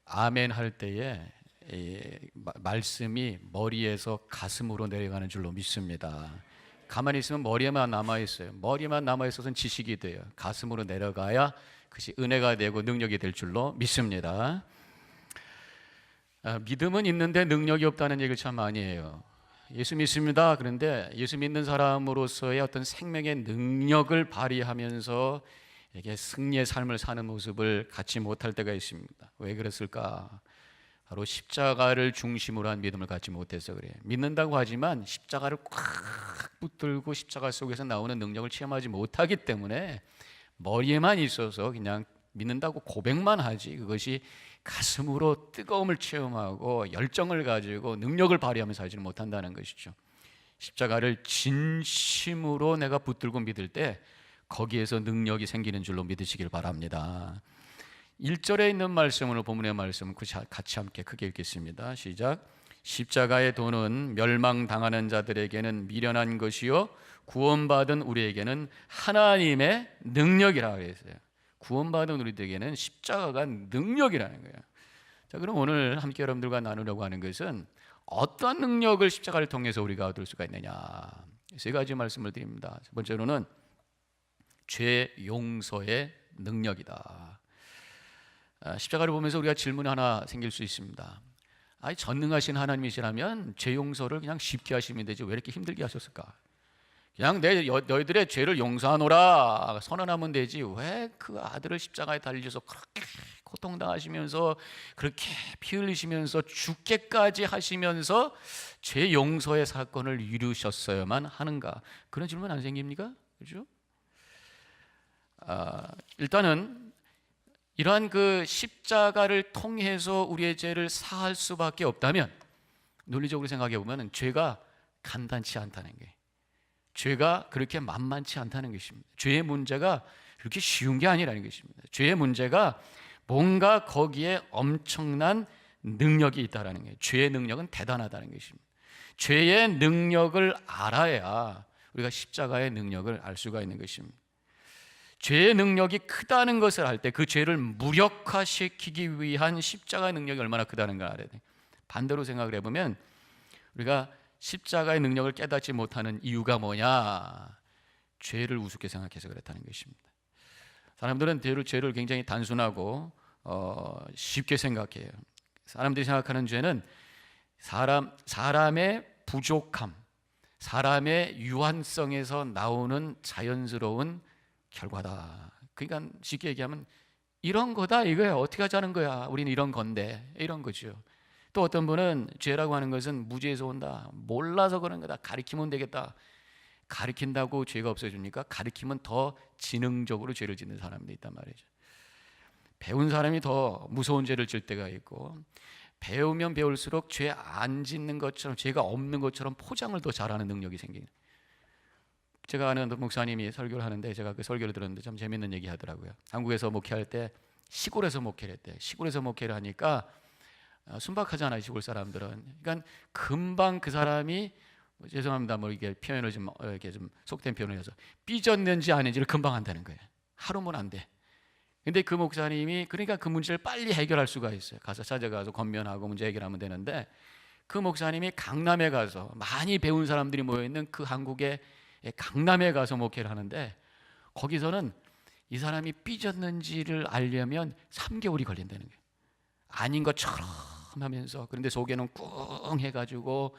아멘 할 때에 말씀이 머리에서 가슴으로 내려가는 줄로 믿습니다. 가만히 있으면 머리에만 남아있어요. 머리만 남아있어서는 지식이 돼요. 가슴으로 내려가야 그것이 은혜가 되고 능력이 될 줄로 믿습니다. 믿음은 있는데 능력이 없다는 얘기를 참 많이 해요. 예수 믿습니다. 그런데 예수 믿는 사람으로서의 어떤 생명의 능력을 발휘하면서 이게 승리의 삶을 사는 모습을 갖지 못할 때가 있습니다. 왜 그랬을까? 바로 십자가를 중심으로 한 믿음을 갖지 못해서 그래요. 믿는다고 하지만 십자가를 꽉 붙들고 십자가 속에서 나오는 능력을 체험하지 못하기 때문에 머리에만 있어서 그냥 믿는다고 고백만 하지, 그것이 가슴으로 뜨거움을 체험하고 열정을 가지고 능력을 발휘하면서 하지는 못한다는 것이죠. 십자가를 진심으로 내가 붙들고 믿을 때 거기에서 능력이 생기는 줄로 믿으시길 바랍니다. 1절에 있는 말씀으로 본문의 말씀 같이 함께 크게 읽겠습니다. 시작. 십자가의 도는 멸망당하는 자들에게는 미련한 것이요 구원받은 우리에게는 하나님의 능력이라고 했어요. 구원받은 우리에게는 십자가가 능력이라는 거예요. 자, 그럼 오늘 함께 여러분들과 나누려고 하는 것은 어떤 능력을 십자가를 통해서 우리가 얻을 수가 있느냐, 세 가지 말씀을 드립니다. 첫 번째로는 죄 용서의 능력이다. 십자가를 보면서 우리가 질문이 하나 생길 수 있습니다. 아니, 전능하신 하나님이시라면 죄 용서를 그냥 쉽게 하시면 되지 왜 이렇게 힘들게 하셨을까? 그냥 너희들의 죄를 용서하노라 선언하면 되지 왜 그 아들을 십자가에 달리셔서 그렇게 고통당하시면서 그렇게 피 흘리시면서 죽게까지 하시면서 죄 용서의 사건을 이루셨어야만 하는가? 그런 질문 안 생깁니까? 그렇죠? 일단은 이러한 그 십자가를 통해서 우리의 죄를 사할 수밖에 없다면 논리적으로 생각해 보면 죄가 간단치 않다는 게, 죄가 그렇게 만만치 않다는 것입니다. 죄의 문제가 그렇게 쉬운 게 아니라는 것입니다. 죄의 문제가 뭔가 거기에 엄청난 능력이 있다는 거예요. 죄의 능력은 대단하다는 것입니다. 죄의 능력을 알아야 우리가 십자가의 능력을 알 수가 있는 것입니다. 죄의 능력이 크다는 것을 알 때 그 죄를 무력화시키기 위한 십자가의 능력이 얼마나 크다는 걸 알아야 돼요. 반대로 생각을 해보면 우리가 십자가의 능력을 깨닫지 못하는 이유가 뭐냐? 죄를 우습게 생각해서 그렇다는 것입니다. 사람들은 죄를 굉장히 단순하고 쉽게 생각해요. 사람들이 생각하는 죄는 사람의 부족함, 사람의 유한성에서 나오는 자연스러운 결과다. 그러니까 쉽게 얘기하면 이런 거다 이거야. 어떻게 하자는 거야. 우리는 이런 건데, 이런 거죠. 또 어떤 분은 죄라고 하는 것은 무지에서 온다. 몰라서 그런 거다. 가르치면 되겠다. 가르친다고 죄가 없어집니까? 가르치면 더 지능적으로 죄를 짓는 사람도 있단 말이죠. 배운 사람이 더 무서운 죄를 질 때가 있고, 배우면 배울수록 죄 안 짓는 것처럼, 죄가 없는 것처럼 포장을 더 잘하는 능력이 생기는. 제가 아는 목사님이 설교를 하는데 제가 그 설교를 들었는데 참 재밌는 얘기 하더라고요. 한국에서 목회할 때 시골에서 목회를 했대. 시골에서 목회를 하니까 순박하잖아요, 시골 사람들은. 그러니까 금방 그 사람이 죄송합니다, 뭐 이게 표현을 좀 이렇게 좀 속된 표현을 해서 삐졌는지 아닌지를 금방 한다는 거예요. 하루면 안 돼. 근데 그 목사님이 그러니까 그 문제를 빨리 해결할 수가 있어요. 가서 찾아가서 권면하고 문제 해결하면 되는데, 그 목사님이 강남에 가서 많이 배운 사람들이 모여 있는 그 한국의 강남에 가서 목회를 하는데, 거기서는 이 사람이 삐졌는지를 알려면 3개월이 걸린다는 거예요. 아닌 것처럼 하면서, 그런데 속에는 꿍 해가지고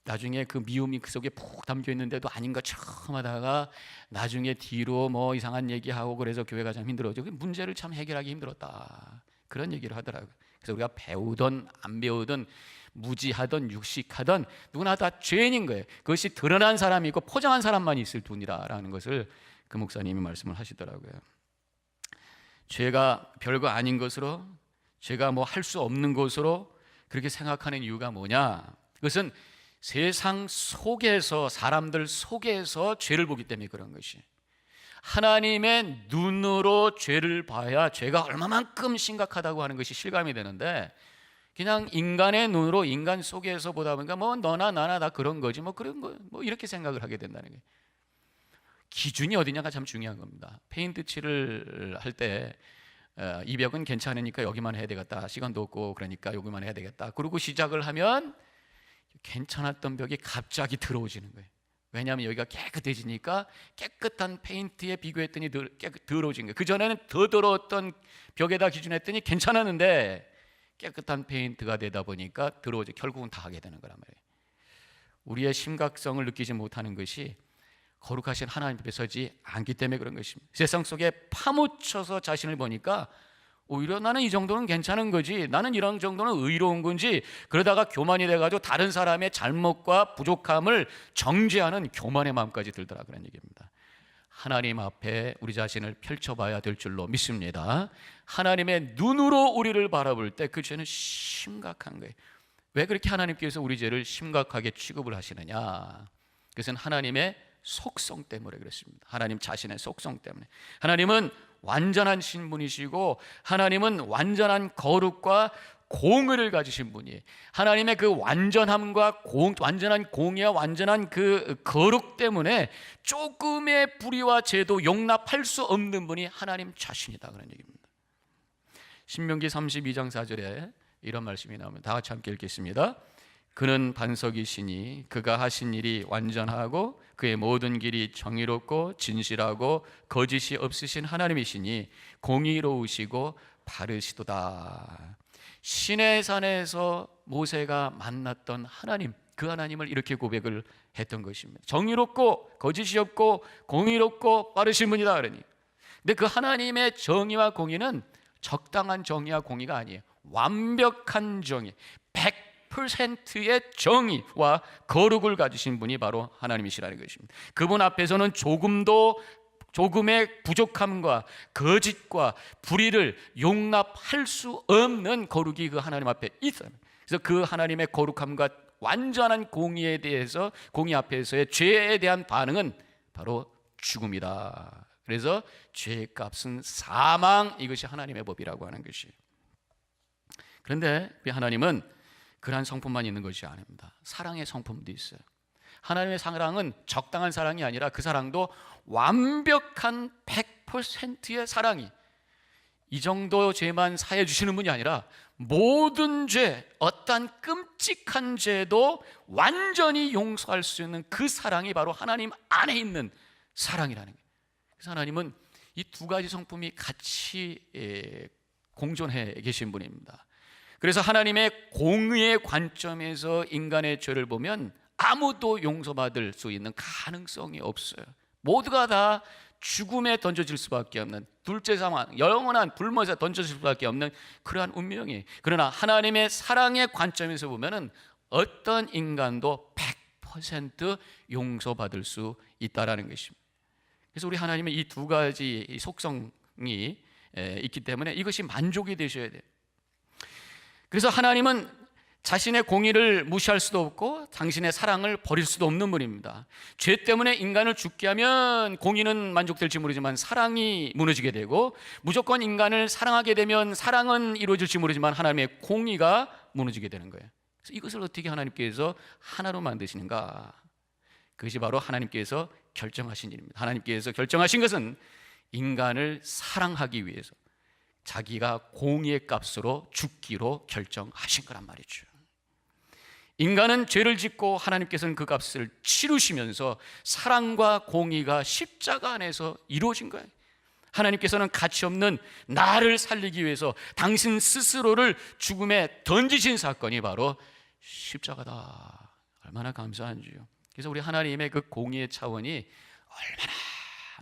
나중에 그 미움이 그 속에 푹 담겨 있는데도 아닌 것처럼 하다가 나중에 뒤로 뭐 이상한 얘기하고, 그래서 교회가 참 힘들어져. 그 문제를 참 해결하기 힘들었다, 그런 얘기를 하더라고요. 그래서 우리가 배우든 안 배우든 무지하든 육식하든 누구나 다 죄인인 거예요. 그것이 드러난 사람이 있고 포장한 사람만 있을 뿐이라는 것을 그 목사님이 말씀을 하시더라고요. 죄가 별거 아닌 것으로, 죄가 뭐 할 수 없는 것으로 그렇게 생각하는 이유가 뭐냐? 그것은 세상 속에서, 사람들 속에서 죄를 보기 때문에 그런 것이. 하나님의 눈으로 죄를 봐야 죄가 얼마만큼 심각하다고 하는 것이 실감이 되는데, 그냥 인간의 눈으로 인간 속에서 보다 보니까 뭐 너나 나나 다 그런 거지 뭐 그런 거 뭐 이렇게 생각을 하게 된다는 거예요. 기준이 어디냐가 참 중요한 겁니다. 페인트 칠을 할 때 이 벽은 괜찮으니까 여기만 해야 되겠다, 시간도 없고 그러니까 여기만 해야 되겠다, 그러고 시작을 하면 괜찮았던 벽이 갑자기 더러워지는 거예요. 왜냐하면 여기가 깨끗해지니까 깨끗한 페인트에 비교했더니 더러워진 거예요. 그전에는 더 더러웠던 벽에다 기준했더니 괜찮았는데 깨끗한 페인트가 되다 보니까 더러워져 결국은 다 하게 되는 거란 말이에요. 우리의 심각성을 느끼지 못하는 것이 거룩하신 하나님 앞에 서지 않기 때문에 그런 것입니다. 세상 속에 파묻혀서 자신을 보니까 오히려 나는 이 정도는 괜찮은 거지, 나는 이런 정도는 의로운 건지, 그러다가 교만이 돼가지고 다른 사람의 잘못과 부족함을 정죄하는 교만의 마음까지 들더라, 그런 얘기입니다. 하나님 앞에 우리 자신을 펼쳐봐야 될 줄로 믿습니다. 하나님의 눈으로 우리를 바라볼 때 그 죄는 심각한 거예요. 왜 그렇게 하나님께서 우리 죄를 심각하게 취급을 하시느냐? 그것은 하나님의 속성 때문에 그렇습니다. 하나님 자신의 속성 때문에. 하나님은 완전한 신분이시고 하나님은 완전한 거룩과 공의를 가지신 분이에요. 하나님의 그 완전함과 완전한 공의와 완전한 그 거룩 때문에 조금의 불의와 죄도 용납할 수 없는 분이 하나님 자신이다, 그런 얘기입니다. 신명기 32장 4절에 이런 말씀이 나오면 다 같이 함께 읽겠습니다. 그는 반석이시니 그가 하신 일이 완전하고 그의 모든 길이 정의롭고 진실하고 거짓이 없으신 하나님이시니 공의로우시고 바르시도다. 시내산에서 모세가 만났던 하나님, 그 하나님을 이렇게 고백을 했던 것입니다. 정의롭고 거짓이 없고 공의롭고 빠르신 분이다 그러니. 근데 그 하나님의 정의와 공의는 적당한 정의와 공의가 아니에요. 완벽한 정의, 100%의 정의와 거룩을 가지신 분이 바로 하나님이시라는 것입니다. 그분 앞에서는 조금의 부족함과 거짓과 불의를 용납할 수 없는 거룩이 그 하나님 앞에 있어요. 그래서 그 하나님의 거룩함과 완전한 공의 앞에서의 죄에 대한 반응은 바로 죽음이다. 그래서 죄의 값은 사망, 이것이 하나님의 법이라고 하는 것이에요. 그런데 하나님은 그러한 성품만 있는 것이 아닙니다. 사랑의 성품도 있어요. 하나님의 사랑은 적당한 사랑이 아니라 그 사랑도 완벽한 100%의 사랑이, 이 정도 죄만 사해 주시는 분이 아니라 모든 죄, 어떠한 끔찍한 죄도 완전히 용서할 수 있는 그 사랑이 바로 하나님 안에 있는 사랑이라는 거예요. 그래서 하나님은 이 두 가지 성품이 같이 공존해 계신 분입니다. 그래서 하나님의 공의의 관점에서 인간의 죄를 보면 아무도 용서받을 수 있는 가능성이 없어요. 모두가 다 죽음에 던져질 수밖에 없는, 둘째 사망, 영원한 불못에 던져질 수밖에 없는 그러한 운명이에요. 그러나 하나님의 사랑의 관점에서 보면은 어떤 인간도 100% 용서받을 수 있다라는 것입니다. 그래서 우리 하나님의 이 두 가지 속성이 있기 때문에 이것이 만족이 되셔야 돼요. 그래서 하나님은 자신의 공의를 무시할 수도 없고 당신의 사랑을 버릴 수도 없는 분입니다. 죄 때문에 인간을 죽게 하면 공의는 만족될지 모르지만 사랑이 무너지게 되고, 무조건 인간을 사랑하게 되면 사랑은 이루어질지 모르지만 하나님의 공의가 무너지게 되는 거예요. 그래서 이것을 어떻게 하나님께서 하나로 만드시는가? 그것이 바로 하나님께서 결정하신 일입니다. 하나님께서 결정하신 것은 인간을 사랑하기 위해서 자기가 공의의 값으로 죽기로 결정하신 거란 말이죠. 인간은 죄를 짓고 하나님께서는 그 값을 치르시면서 사랑과 공의가 십자가 안에서 이루어진 거예요. 하나님께서는 가치 없는 나를 살리기 위해서 당신 스스로를 죽음에 던지신 사건이 바로 십자가다. 얼마나 감사한지요. 그래서 우리 하나님의 그 공의의 차원이 얼마나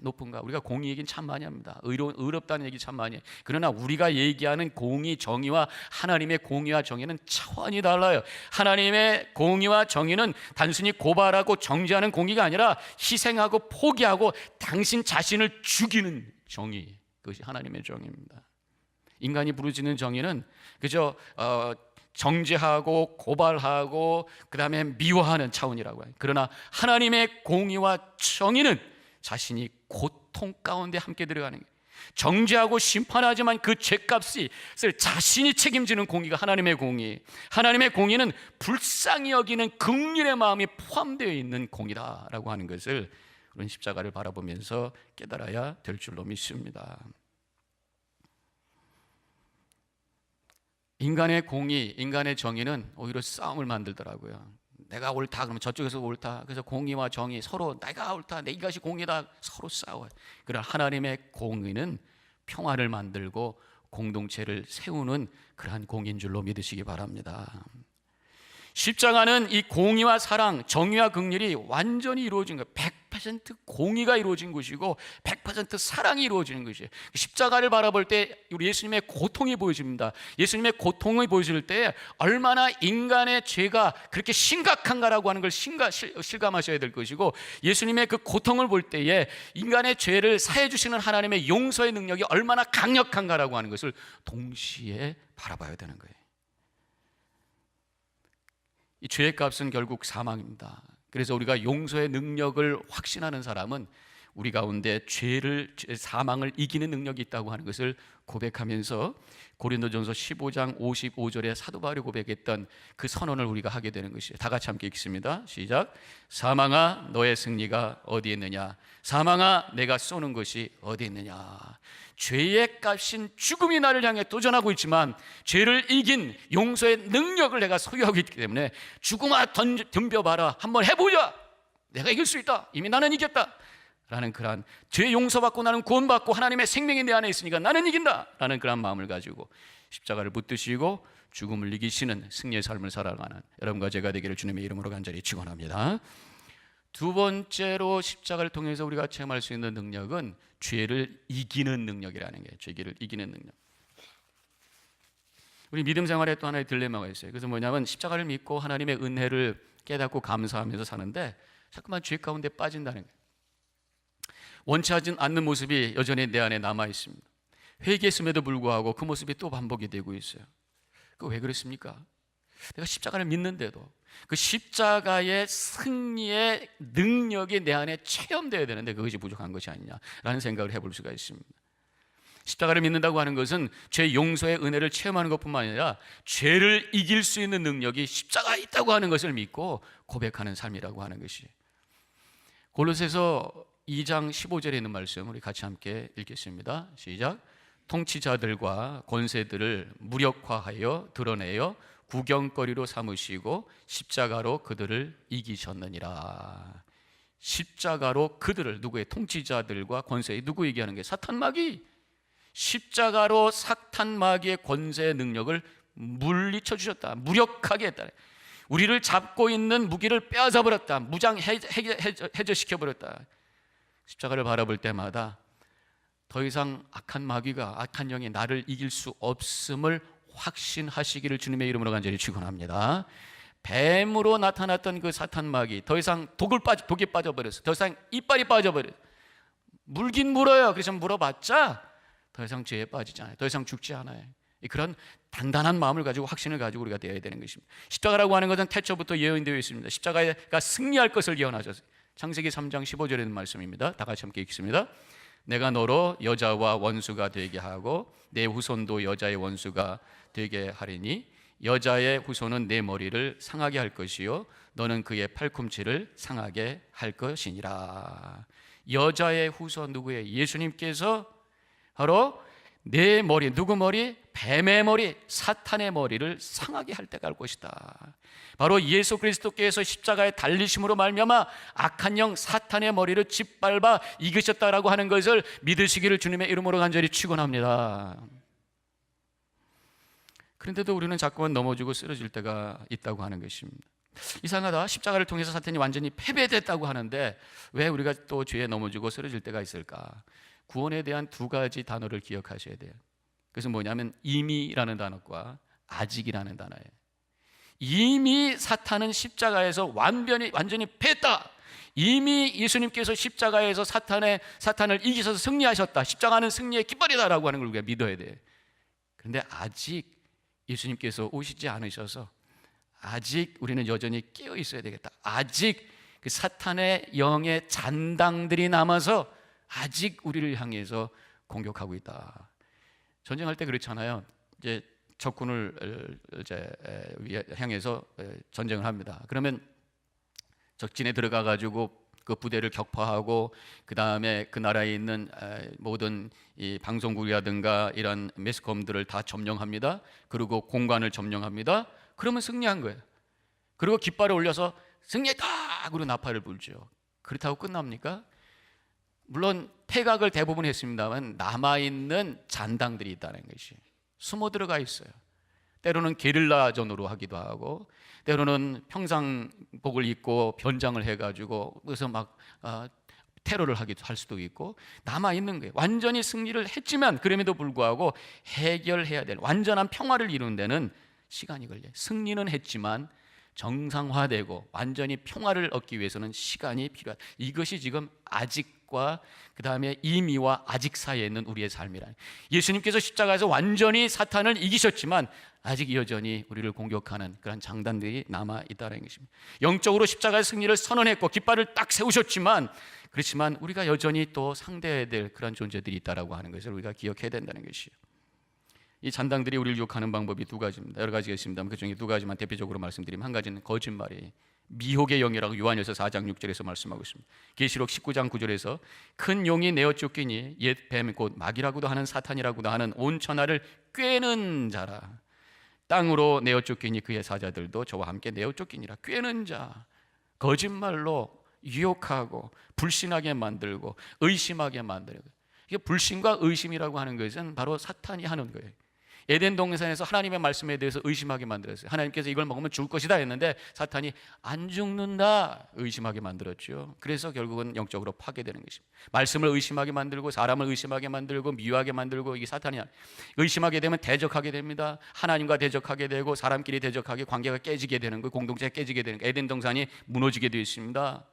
높은가. 우리가 공의 얘기는 참 많이 합니다. 의롭다는 얘기 참 많이 해요. 그러나 우리가 얘기하는 공의, 정의와 하나님의 공의와 정의는 차원이 달라요. 하나님의 공의와 정의는 단순히 고발하고 정죄하는 공의가 아니라 희생하고 포기하고 당신 자신을 죽이는 정의, 그것이 하나님의 정의입니다. 인간이 부르짖는 정의는 그저 정죄하고 고발하고 그 다음에 미워하는 차원이라고 해요. 그러나 하나님의 공의와 정의는 자신이 고통 가운데 함께 들어가는 거예요. 정죄하고 심판하지만 그 죄값을 자신이 책임지는 공의가 하나님의 공의. 하나님의 공의는 불쌍히 여기는 긍휼의 마음이 포함되어 있는 공의다라고 하는 것을 우리는 십자가를 바라보면서 깨달아야 될 줄로 믿습니다. 인간의 공의, 인간의 정의는 오히려 싸움을 만들더라고요. 내가 옳다 그러면 저쪽에서 옳다. 그래서 공의와 정의 서로 내가 옳다, 내 이것이 공의다, 서로 싸워요. 그러나 하나님의 공의는 평화를 만들고 공동체를 세우는 그러한 공인 줄로 믿으시기 바랍니다. 십자가는 이 공의와 사랑, 정의와 긍휼이 완전히 이루어진 거예요. 100% 공의가 이루어진 것이고 100% 사랑이 이루어지는 것이에요. 십자가를 바라볼 때 우리 예수님의 고통이 보여집니다. 예수님의 고통이 보여질 때 얼마나 인간의 죄가 그렇게 심각한가라고 하는 걸 실감하셔야 될 것이고, 예수님의 그 고통을 볼 때에 인간의 죄를 사해 주시는 하나님의 용서의 능력이 얼마나 강력한가라고 하는 것을 동시에 바라봐야 되는 거예요. 이 죄의 값은 결국 사망입니다. 그래서 우리가 용서의 능력을 확신하는 사람은 우리 가운데 사망을 이기는 능력이 있다고 하는 것을 고백하면서 고린도전서 15장 55절에 사도 바울이 고백했던 그 선언을 우리가 하게 되는 것이에요. 다 같이 함께 읽습니다. 시작. 사망아 너의 승리가 어디 있느냐? 사망아 내가 쏘는 것이 어디 있느냐? 죄의 값인 죽음이 나를 향해 도전하고 있지만 죄를 이긴 용서의 능력을 내가 소유하고 있기 때문에 죽음아 덤벼봐라, 한번 해보자, 내가 이길 수 있다, 이미 나는 이겼다 라는 그러한 죄 용서받고 나는 구원받고 하나님의 생명이 내 안에 있으니까 나는 이긴다 라는 그러한 마음을 가지고 십자가를 붙드시고 죽음을 이기시는 승리의 삶을 살아가는 여러분과 제가 되기를 주님의 이름으로 간절히 축원합니다. 두 번째로 십자가를 통해서 우리가 체험할 수 있는 능력은 죄를 이기는 능력이라는 게, 죄를 이기는 능력. 우리 믿음 생활에 또 하나의 딜레마가 있어요. 그래서 뭐냐면 십자가를 믿고 하나님의 은혜를 깨닫고 감사하면서 사는데 자꾸만 죄 가운데 빠진다는 거예요. 원치 않는 모습이 여전히 내 안에 남아 있습니다. 회개했음에도 불구하고 그 모습이 또 반복이 되고 있어요. 그 왜 그렇습니까? 내가 십자가를 믿는데도 그 십자가의 승리의 능력이 내 안에 체험되어야 되는데 그것이 부족한 것이 아니냐라는 생각을 해볼 수가 있습니다. 십자가를 믿는다고 하는 것은 죄 용서의 은혜를 체험하는 것뿐만 아니라 죄를 이길 수 있는 능력이 십자가에 있다고 하는 것을 믿고 고백하는 삶이라고 하는 것이. 골로새서 2장 15절에 있는 말씀 우리 같이 함께 읽겠습니다. 시작. 통치자들과 권세들을 무력화하여 드러내어 구경거리로 삼으시고 십자가로 그들을 이기셨느니라. 십자가로 그들을, 누구의? 통치자들과 권세. 누구 얘기하는 게? 사탄 마귀. 십자가로 사탄 마귀의 권세의 능력을 물리쳐 주셨다. 무력하게 했다. 우리를 잡고 있는 무기를 빼앗아 버렸다. 해저시켜 버렸다. 십자가를 바라볼 때마다 더 이상 악한 마귀가, 악한 영이 나를 이길 수 없음을 확신하시기를 주님의 이름으로 간절히 축원합니다. 뱀으로 나타났던 그 사탄 마귀 더 이상 독에 빠져버렸어. 더 이상 이빨이 빠져버렸어. 물긴 물어요. 그래서 물어봤자 더 이상 죄에 빠지지 않아요. 더 이상 죽지 않아요. 그런 단단한 마음을 가지고, 확신을 가지고 우리가 되어야 되는 것입니다. 십자가라고 하는 것은 태초부터 예언되어 있습니다. 십자가가 승리할 것을 예언하셨어요. 창세기 3장 15절에 있는 말씀입니다. 다 같이 함께 읽습니다. 내가 너로 여자와 원수가 되게 하고 내 후손도 여자의 원수가 되게 하리니 여자의 후손은 내 머리를 상하게 할 것이요 너는 그의 팔꿈치를 상하게 할 것이니라. 여자의 후손 누구예요? 예수님께서 바로 내 머리, 누구 머리? 뱀의 머리, 사탄의 머리를 상하게 할 때가 올 것이다. 바로 예수 그리스도께서 십자가에 달리심으로 말미암아 악한 영 사탄의 머리를 짓밟아 이기셨다라고 하는 것을 믿으시기를 주님의 이름으로 간절히 축원합니다. 그런데도 우리는 자꾸만 넘어지고 쓰러질 때가 있다고 하는 것입니다. 이상하다. 십자가를 통해서 사탄이 완전히 패배됐다고 하는데 왜 우리가 또 죄에 넘어지고 쓰러질 때가 있을까? 구원에 대한 두 가지 단어를 기억하셔야 돼요. 그래서 뭐냐면 이미라는 단어과 아직이라는 단어예요. 이미 사탄은 십자가에서 완전히 패했다. 이미 예수님께서 십자가에서 사탄을 이기셔서 승리하셨다. 십자가는 승리의 깃발이다라고 하는 걸 우리가 믿어야 돼요. 그런데 아직 예수님께서 오시지 않으셔서 아직 우리는 여전히 깨어 있어야 되겠다. 아직 그 사탄의 영의 잔당들이 남아서 아직 우리를 향해서 공격하고 있다. 전쟁할 때 그렇잖아요. 이제 적군을 향해서 전쟁을 합니다. 그러면 적진에 들어가 가지고 그 부대를 격파하고 그 다음에 그 나라에 있는 모든 이 방송국이라든가 이런 매스컴들을 다 점령합니다. 그리고 공간을 점령합니다. 그러면 승리한 거예요. 그리고 깃발을 올려서 승리했다! 그리고 나팔을 불죠. 그렇다고 끝납니까? 물론 퇴각을 대부분 했습니다만 남아있는 잔당들이 있다는 것이 숨어 들어가 있어요. 때로는 게릴라전으로 하기도 하고 때로는 평상복을 입고 변장을 해가지고 그래서 막 테러를 하기도 할 수도 있고 남아있는 거예요. 완전히 승리를 했지만 그럼에도 불구하고 해결해야 될 완전한 평화를 이루는 데는 시간이 걸려요. 승리는 했지만 정상화되고 완전히 평화를 얻기 위해서는 시간이 필요하다. 이것이 지금 아직과 그 다음에 이미와 아직 사이에 있는 우리의 삶이라. 예수님께서 십자가에서 완전히 사탄을 이기셨지만 아직 여전히 우리를 공격하는 그런 장단들이 남아있다는 것입니다. 영적으로 십자가의 승리를 선언했고 깃발을 딱 세우셨지만 그렇지만 우리가 여전히 또 상대해야 될 그런 존재들이 있다라고 하는 것을 우리가 기억해야 된다는 것이에요. 이 잔당들이 우리를 유혹하는 방법이 두 가지입니다. 여러 가지가 있습니다. 그 중에 두 가지만 대표적으로 말씀드리면 한 가지는 거짓말이 미혹의 영이라고 요한일서 4장 6절에서 말씀하고 있습니다. 계시록 19장 9절에서 큰 용이 내어 쫓기니 옛 뱀 곧 마귀라고도 하는 사탄이라고도 하는 온 천하를 꿰는 자라. 땅으로 내어 쫓기니 그의 사자들도 저와 함께 내어 쫓기니라. 꿰는 자, 거짓말로 유혹하고 불신하게 만들고 의심하게 만들고. 이게 불신과 의심이라고 하는 것은 바로 사탄이 하는 거예요. 에덴 동산에서 하나님의 말씀에 대해서 의심하게 만들었어요. 하나님께서 이걸 먹으면 죽을 것이다 했는데 사탄이 안 죽는다 의심하게 만들었죠. 그래서 결국은 영적으로 파괴되는 것입니다. 말씀을 의심하게 만들고 사람을 의심하게 만들고 미워하게 만들고 이게 사탄이야. 의심하게 되면 대적하게 됩니다. 하나님과 대적하게 되고 사람끼리 대적하게 관계가 깨지게 되는 거예요. 공동체가 깨지게 되는 거예요. 에덴 동산이 무너지게 되어 있습니다.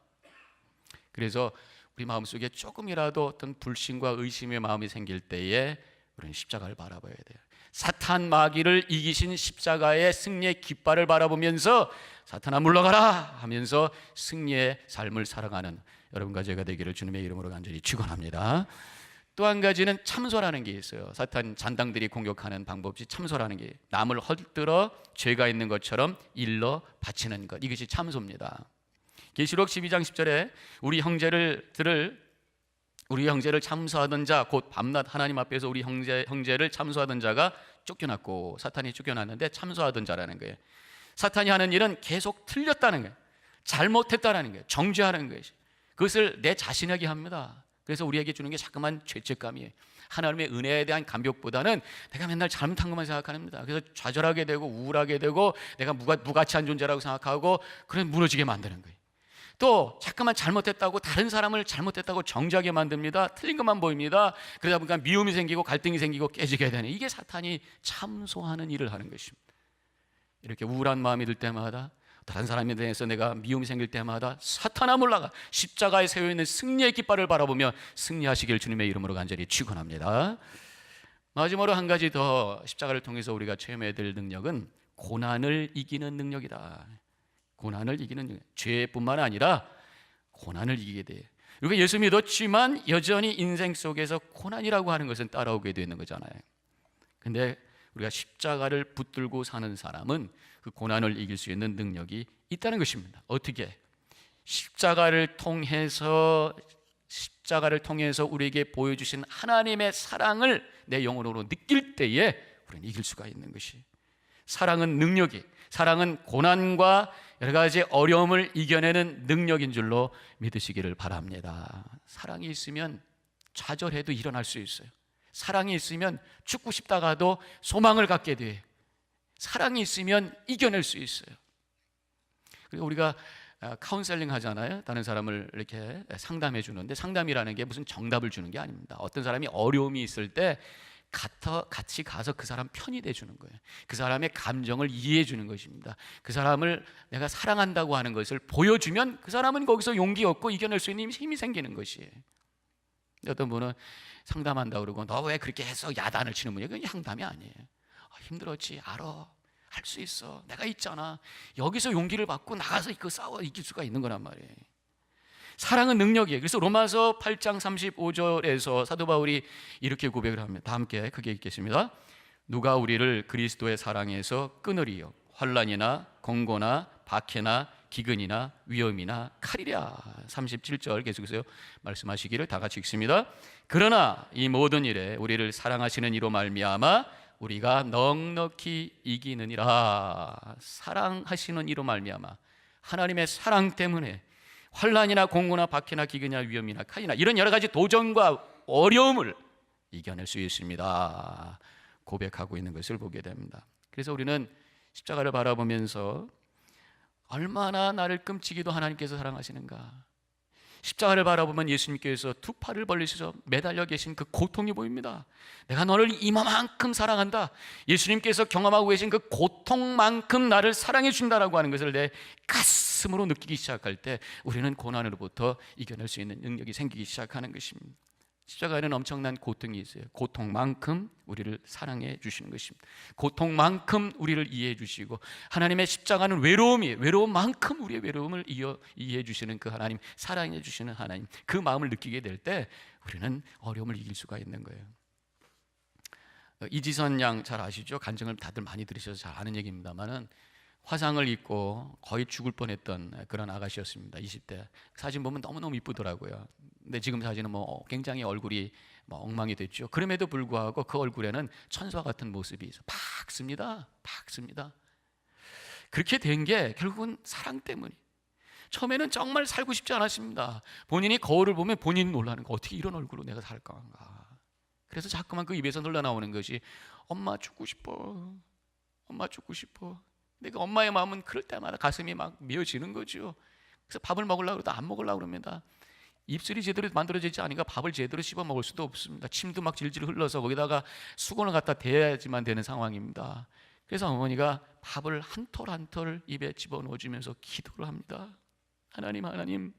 그래서 우리 마음속에 조금이라도 어떤 불신과 의심의 마음이 생길 때에 우리는 십자가를 바라봐야 돼요. 사탄 마귀를 이기신 십자가의 승리의 깃발을 바라보면서 사탄아 물러가라 하면서 승리의 삶을 살아가는 여러분과 제가 되기를 주님의 이름으로 간절히 축원합니다. 또 한 가지는 참소라는 게 있어요. 사탄 잔당들이 공격하는 방법이 참소라는 게 남을 헐뜯어 죄가 있는 것처럼 일러 바치는 것, 이것이 참소입니다. 계시록 12장 10절에 우리 형제를 참소하던 자, 곧 밤낮 하나님 앞에서 우리 형제를 참소하던 자가 쫓겨났고, 사탄이 쫓겨났는데 참소하던 자라는 거예요. 사탄이 하는 일은 계속 틀렸다는 거예요. 잘못했다는 거예요. 정죄하는 거예요. 그것을 내 자신에게 합니다. 그래서 우리에게 주는 게 자꾸만 죄책감이에요. 하나님의 은혜에 대한 감격보다는 내가 맨날 잘못한 것만 생각합니다. 그래서 좌절하게 되고 우울하게 되고 내가 무가치한 존재라고 생각하고 그래 무너지게 만드는 거예요. 또 자꾸만 잘못했다고 다른 사람을 잘못했다고 정죄하게 만듭니다. 틀린 것만 보입니다. 그러다 보니까 미움이 생기고 갈등이 생기고 깨지게 되는, 이게 사탄이 참소하는 일을 하는 것입니다. 이렇게 우울한 마음이 들 때마다, 다른 사람에 대해서 내가 미움이 생길 때마다 사탄아 물러가, 십자가에 세워있는 승리의 깃발을 바라보며 승리하시길 주님의 이름으로 간절히 축원합니다. 마지막으로 한 가지 더 십자가를 통해서 우리가 체험해야 될 능력은 고난을 이기는 능력이다. 고난을 이기는 능력. 죄뿐만 아니라 고난을 이기게 돼요. 우리가 예수 믿었지만 여전히 인생 속에서 고난이라고 하는 것은 따라오게 되는 거잖아요. 근데 우리가 십자가를 붙들고 사는 사람은 그 고난을 이길 수 있는 능력이 있다는 것입니다. 어떻게? 십자가를 통해서 우리에게 보여주신 하나님의 사랑을 내 영혼으로 느낄 때에 우리는 이길 수가 있는 것이, 사랑은 능력이, 사랑은 고난과 여러 가지 어려움을 이겨내는 능력인 줄로 믿으시기를 바랍니다. 사랑이 있으면 좌절해도 일어날 수 있어요. 사랑이 있으면 죽고 싶다가도 소망을 갖게 돼요. 사랑이 있으면 이겨낼 수 있어요. 그리고 우리가 카운셀링 하잖아요. 다른 사람을 이렇게 상담해 주는데, 상담이라는 게 무슨 정답을 주는 게 아닙니다. 어떤 사람이 어려움이 있을 때 같이 가서 그 사람 편이 돼주는 거예요. 그 사람의 감정을 이해해 주는 것입니다. 그 사람을 내가 사랑한다고 하는 것을 보여주면 그 사람은 거기서 용기 얻고 이겨낼 수 있는 힘이 생기는 것이에요. 어떤 분은 상담한다고 그러고 너 왜 그렇게 해서 야단을 치는 분이야? 그건 상담이 아니에요. 힘들었지, 알아, 할 수 있어, 내가 있잖아. 여기서 용기를 받고 나가서 그 싸워 이길 수가 있는 거란 말이에요. 사랑은 능력이에요. 그래서 로마서 8장 35절에서 사도 바울이 이렇게 고백을 합니다. 다 함께 크게 읽겠습니다. 누가 우리를 그리스도의 사랑에서 끊으리요? 환난이나 공고나 박해나 기근이나 위험이나 칼이랴. 37절 계속해서 말씀하시기를 다 같이 읽습니다. 그러나 이 모든 일에 우리를 사랑하시는 이로 말미암아 우리가 넉넉히 이기느니라. 사랑하시는 이로 말미암아, 하나님의 사랑 때문에 환난이나 공고나 박해나 기근이나 위험이나 칼이나 이런 여러 가지 도전과 어려움을 이겨낼 수 있습니다 고백하고 있는 것을 보게 됩니다. 그래서 우리는 십자가를 바라보면서 얼마나 나를 끔찍이도 하나님께서 사랑하시는가, 십자가를 바라보면 예수님께서 두 팔을 벌리셔서 매달려 계신 그 고통이 보입니다. 내가 너를 이만큼 사랑한다, 예수님께서 경험하고 계신 그 고통만큼 나를 사랑해 준다라고 하는 것을 내 가슴으로 느끼기 시작할 때 우리는 고난으로부터 이겨낼 수 있는 능력이 생기기 시작하는 것입니다. 십자가에는 엄청난 고통이 있어요. 고통만큼 우리를 사랑해 주시는 것입니다. 고통만큼 우리를 이해해 주시고, 하나님의 십자가는 외로움이에요. 외로움만큼 우리의 외로움을 이해해 주시는 그 하나님, 사랑해 주시는 하나님, 그 마음을 느끼게 될 때 우리는 어려움을 이길 수가 있는 거예요. 이지선 양 잘 아시죠? 간증을 다들 많이 들으셔서 잘 아는 얘기입니다만은 화상을 입고 거의 죽을 뻔했던 그런 아가씨였습니다. 20대. 사진 보면 너무너무 이쁘더라고요. 근데 지금 사진은 굉장히 얼굴이 엉망이 됐죠. 그럼에도 불구하고 그 얼굴에는 천사 같은 모습이 있어. 밝습니다. 그렇게 된 게 결국은 사랑 때문에. 처음에는 정말 살고 싶지 않았습니다. 본인이 거울을 보면 본인이 놀라는 거, 어떻게 이런 얼굴로 내가 살까. 그래서 자꾸만 그 입에서 흘러나오는 것이 엄마 죽고 싶어. 내가 엄마의 마음은 그럴 때마다 가슴이 막 미어지는 거죠. 그래서 밥을 먹으려고 해도 안 먹으려고 그럽니다. 입술이 제대로 만들어지지 않으니까 밥을 제대로 씹어 먹을 수도 없습니다. 침도 막 질질 흘러서 거기다가 수건을 갖다 대야지만 되는 상황입니다. 그래서 어머니가 밥을 한 톨 한 톨 입에 집어넣어주면서 기도를 합니다. 하나님,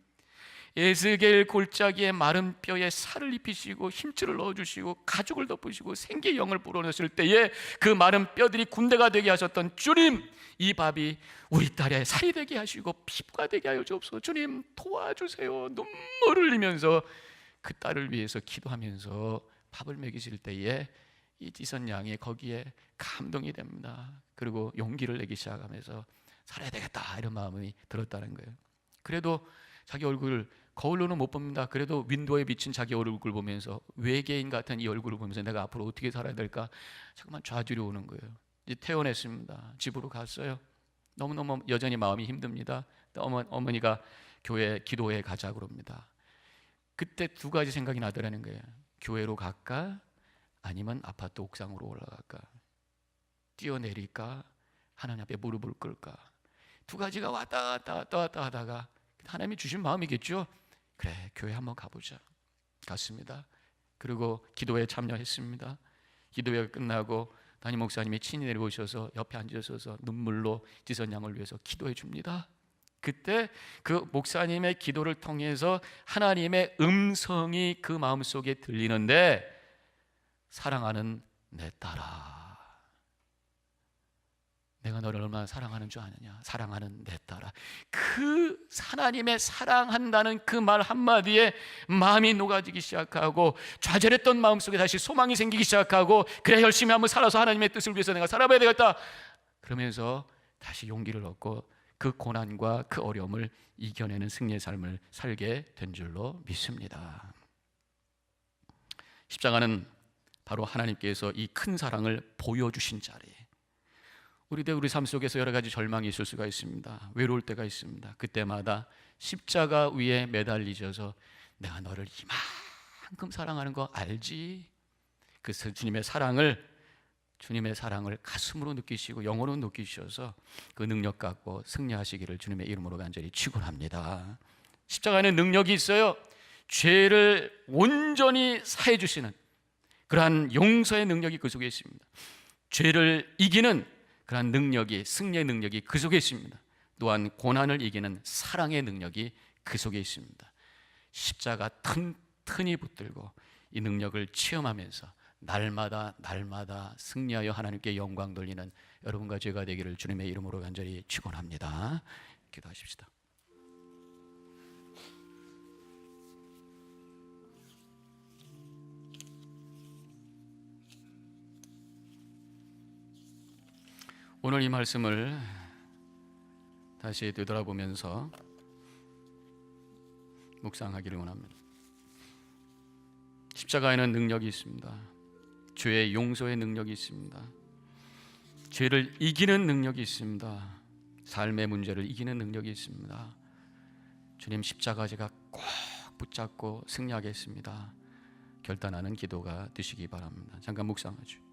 에스겔 골짜기의 마른 뼈에 살을 입히시고 힘줄을 넣어주시고 가죽을 덮으시고 생기의 영을 불어넣으실 때에 그 마른 뼈들이 군대가 되게 하셨던 주님, 이 밥이 우리 딸의 살이 되게 하시고 피부가 되게 하여 주옵소서. 주님 도와주세요. 눈물을 흘리면서 그 딸을 위해서 기도하면서 밥을 먹이실 때에 이 지선 양이 거기에 감동이 됩니다. 그리고 용기를 내기 시작하면서 살아야 되겠다 이런 마음이 들었다는 거예요. 그래도 자기 얼굴을 거울로는 못 봅니다. 그래도 윈도우에 비친 자기 얼굴을 보면서, 외계인 같은 이 얼굴을 보면서 내가 앞으로 어떻게 살아야 될까 자꾸만 좌절이 오는 거예요. 이제 퇴원했습니다. 집으로 갔어요. 너무너무 여전히 마음이 힘듭니다. 어머니가 교회 기도회에 가자 그럽니다. 그때 두 가지 생각이 나더라는 거예요. 교회로 갈까, 아니면 아파트 옥상으로 올라갈까, 뛰어내릴까, 하나님 앞에 무릎을 꿇을까. 두 가지가 왔다 갔다 하다가 하나님이 주신 마음이겠죠. 그래, 교회 한번 가보자. 갔습니다. 그리고 기도회에 참여했습니다. 기도회가 끝나고 담임 목사님이 친히 내려오셔서 옆에 앉으셔서 눈물로 지선 양을 위해서 기도해 줍니다. 그때 그 목사님의 기도를 통해서 하나님의 음성이 그 마음속에 들리는데, 사랑하는 내 딸아, 내가 너를 얼마나 사랑하는 줄 아느냐. 사랑하는 내 딸아. 그 하나님의 사랑한다는 그 말 한마디에 마음이 녹아지기 시작하고, 좌절했던 마음속에 다시 소망이 생기기 시작하고, 그래 열심히 한번 살아서 하나님의 뜻을 위해서 내가 살아봐야 되겠다 그러면서 다시 용기를 얻고 그 고난과 그 어려움을 이겨내는 승리의 삶을 살게 된 줄로 믿습니다. 십자가는 바로 하나님께서 이 큰 사랑을 보여주신 자리예요. 우리 삶 속에서 여러 가지 절망이 있을 수가 있습니다. 외로울 때가 있습니다. 그때마다 십자가 위에 매달리셔서 내가 너를 이만큼 사랑하는 거 알지? 그 주님의 사랑을 가슴으로 느끼시고 영혼으로 느끼셔서 그 능력 갖고 승리하시기를 주님의 이름으로 간절히 축원합니다. 십자가에는 능력이 있어요. 죄를 온전히 사해 주시는 그러한 용서의 능력이 그 속에 있습니다. 죄를 이기는 그러한 능력이, 승리의 능력이 그 속에 있습니다. 또한 고난을 이기는 사랑의 능력이 그 속에 있습니다. 십자가 튼튼히 붙들고 이 능력을 체험하면서 날마다 승리하여 하나님께 영광 돌리는 여러분과 제가 되기를 주님의 이름으로 간절히 축원합니다. 기도하십시다. 오늘 이 말씀을 다시 되돌아보면서 묵상하기를 원합니다. 십자가에는 능력이 있습니다. 죄의 용서의 능력이 있습니다. 죄를 이기는 능력이 있습니다. 삶의 문제를 이기는 능력이 있습니다. 주님 십자가 제가 꼭 붙잡고 승리하겠습니다. 결단하는 기도가 되시기 바랍니다. 잠깐 묵상하죠.